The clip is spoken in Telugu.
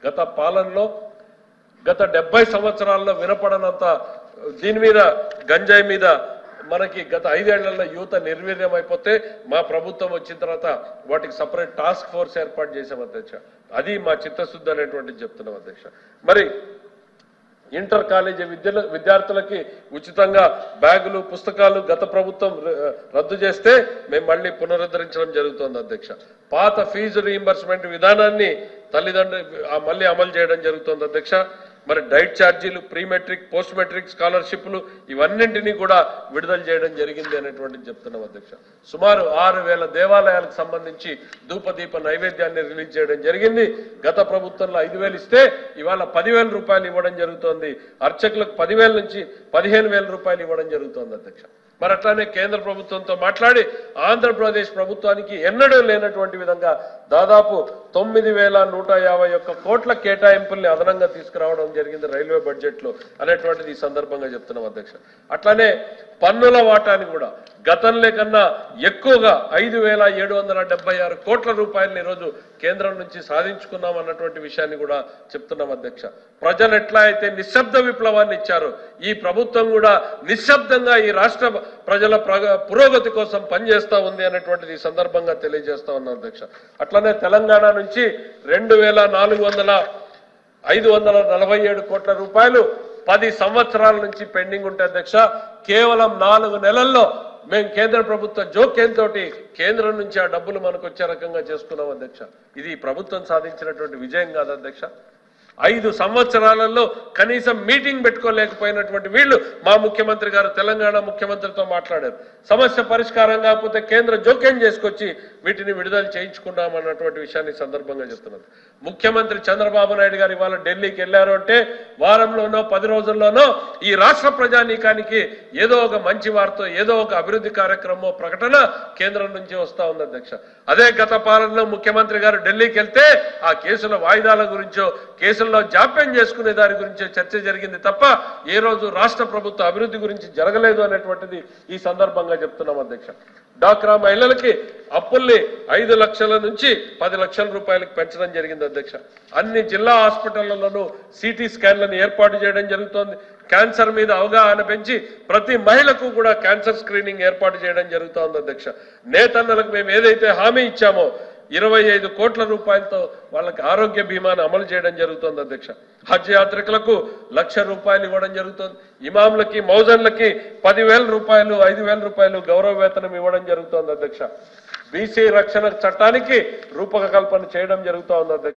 గత పాలనలో గత 70 సంవత్సరాల్లో వినపడనంత దీని మీద గంజాయి మీద మనకి గత 5 ఏళ్లలో యువత నిర్వీర్యం అయిపోతే మా ప్రభుత్వం వచ్చిన తర్వాత వాటికి సెపరేట్ టాస్క్ ఫోర్స్ ఏర్పాటు చేశాం అధ్యక్ష. అది మా చిత్తశుద్ధి అనేటువంటిది చెప్తున్నాం అధ్యక్ష. మరి ఇంటర్ కాలేజీ విద్యార్థులకి ఉచితంగా బ్యాగులు పుస్తకాలు గత ప్రభుత్వం రద్దు చేస్తే మేము మళ్ళీ పునరుద్ధరించడం జరుగుతోంది అధ్యక్ష. పాత ఫీజు రీయింబర్స్మెంట్ విధానాన్ని తల్లిదండ్రులు మళ్ళీ అమలు చేయడం జరుగుతోంది అధ్యక్ష. మరి డైట్ ఛార్జీలు ప్రీ మెట్రిక్ పోస్ట్ మెట్రిక్ స్కాలర్షిప్లు ఇవన్నింటినీ కూడా విడుదల చేయడం జరిగింది అనేటువంటిది చెప్తున్నాం అధ్యక్ష. సుమారు 6,000 దేవాలయాలకు సంబంధించి ధూపదీప నైవేద్యాన్ని రిలీజ్ చేయడం జరిగింది. గత ప్రభుత్వంలో 5,000 ఇస్తే ఇవాళ 10,000 రూపాయలు ఇవ్వడం జరుగుతోంది. అర్చకులకు 10,000 నుంచి 15,000 రూపాయలు ఇవ్వడం జరుగుతోంది అధ్యక్ష. మరి అట్లానే కేంద్ర ప్రభుత్వంతో మాట్లాడి ఆంధ్రప్రదేశ్ ప్రభుత్వానికి ఎన్నడూ లేనటువంటి విధంగా దాదాపు 9,151 కోట్ల కేటాయింపుల్ని అదనంగా తీసుకురావడం జరిగింది రైల్వే బడ్జెట్ లో అనేటువంటిది ఈ సందర్భంగా చెప్తున్నాం అధ్యక్ష. అట్లానే పన్నుల వాటాని కూడా గతంలో కన్నా ఎక్కువగా 5,776 కోట్ల రూపాయలని ఈరోజు కేంద్రం నుంచి సాధించుకున్నాం అన్నటువంటి విషయాన్ని కూడా చెప్తున్నాం అధ్యక్ష. ప్రజలు ఎట్లా అయితే నిశ్శబ్ద విప్లవాన్ని ఇచ్చారో ఈ ప్రభుత్వం కూడా నిశ్శబ్దంగా ఈ రాష్ట్ర ప్రజల పురోగతి కోసం పనిచేస్తా ఉంది అనేటువంటిది ఈ సందర్భంగా తెలియజేస్తా ఉన్నాం అధ్యక్ష. అట్లనే తెలంగాణ నుంచి 2,547 కోట్ల రూపాయలు 10 సంవత్సరాల నుంచి పెండింగ్ ఉంటే అధ్యక్ష కేవలం 4 నెలల్లో మేము కేంద్ర ప్రభుత్వ జోక్యంతో కేంద్రం నుంచి ఆ డబ్బులు మనకు వచ్చే రకంగా చేసుకున్నాం అధ్యక్ష. ఇది ప్రభుత్వం సాధించినటువంటి విజయం కాదు అధ్యక్ష. 5 సంవత్సరాలలో కనీసం మీటింగ్ పెట్టుకోలేకపోయినటువంటి వీళ్ళు మా ముఖ్యమంత్రి గారు తెలంగాణ ముఖ్యమంత్రితో మాట్లాడారు. సమస్య పరిష్కారం కాకపోతే కేంద్ర జోక్యం చేసుకొచ్చి వీటిని విడుదల చేయించుకున్నామన్నటువంటి విషయాన్ని సందర్భంగా చెప్తున్నారు. ముఖ్యమంత్రి చంద్రబాబు నాయుడు గారు ఇవాళ ఢిల్లీకి వెళ్ళారు అంటే వారంలోనో 10 రోజుల్లోనో ఈ రాష్ట్ర ప్రజానీకానికి ఏదో ఒక మంచి వార్త ఏదో ఒక అభివృద్ధి కార్యక్రమం ప్రకటన కేంద్రం నుంచి వస్తా ఉంది అధ్యక్ష. అదే గత పాలనలో ముఖ్యమంత్రి గారు ఢిల్లీకి వెళ్తే ఆ కేసుల వాయిదాల గురించో కేసుల్లో జాప్యం చేసుకునే దాని గురించే చర్చ జరిగింది తప్ప ఏ రోజు రాష్ట్ర ప్రభుత్వ అభివృద్ధి గురించి జరగలేదు అనేటువంటిది ఈ సందర్భంగా చెప్తున్నాం అధ్యక్ష. డాక్రా మహిళలకి అప్పుల్ని 5 లక్షల నుంచి 10 లక్షల రూపాయలకు పెంచడం జరిగింది అధ్యక్ష. అన్ని జిల్లా హాస్పిటళ్లలోనూ సిటీ స్కాన్లను ఏర్పాటు చేయడం జరుగుతోంది. క్యాన్సర్ మీద అవగాహన పెంచి ప్రతి మహిళకు కూడా క్యాన్సర్ స్క్రీనింగ్ ఏర్పాటు చేయడం జరుగుతోంది అధ్యక్ష. నేతన్నలకు మేము ఏదైతే హామీ ఇచ్చామో 25 కోట్ల రూపాయలతో వాళ్ళకి ఆరోగ్య బీమాను అమలు చేయడం జరుగుతోంది అధ్యక్ష. హజ్ యాత్రికులకు 1,00,000 రూపాయలు ఇవ్వడం జరుగుతోంది. ఇమాంలకి మౌజన్లకి 10,000 రూపాయలు 5,000 రూపాయలు గౌరవ వేతనం ఇవ్వడం జరుగుతోంది అధ్యక్ష. బీసీ రక్షణ చట్టానికి రూపకల్పన చేయడం జరుగుతోంది అధ్యక్ష.